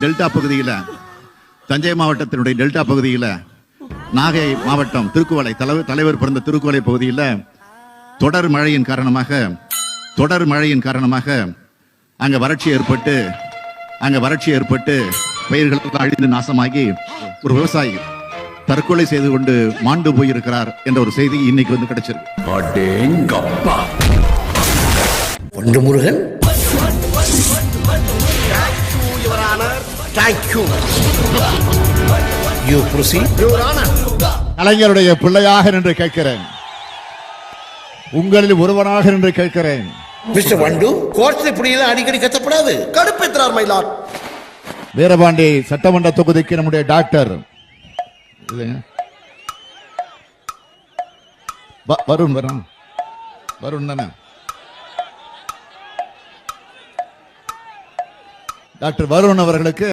Delta பகுதியில், தஞ்சை மாவட்டத்தினுடைய delta பகுதியில், நாகை மாவட்டம் திருக்குவளை தலைவர் பிறந்த திருக்குவளை பகுதியில் தொடர் மழையின் காரணமாக அங்க வறட்சி ஏற்பட்டு பயிர்கள் அழிந்து நாசமாகி ஒரு விவசாயி தற்கொலை செய்து கொண்டு மாண்டு போயிருக்கிறார் என்ற ஒரு செய்தி இன்னைக்கு வந்து கிடைச்சிருக்கு. ஒன்று முருகன், கலைஞருடைய பிள்ளையாக நின்று கேட்கிறேன், உங்களில் ஒருவனாக நின்று கேட்கிறேன். மிஸ்டர் வண்டு, கோர்ட்ல இப்படியெல்லாம் அடிக்கடி கத்தப்படாது. கடுப்பேற்றார் மயிலாட். வீரபாண்டி சட்டமன்ற தொகுதிக்கு நம்முடைய டாக்டர் வருண் தானே, டாக்டர் வருண் அவர்களுக்கு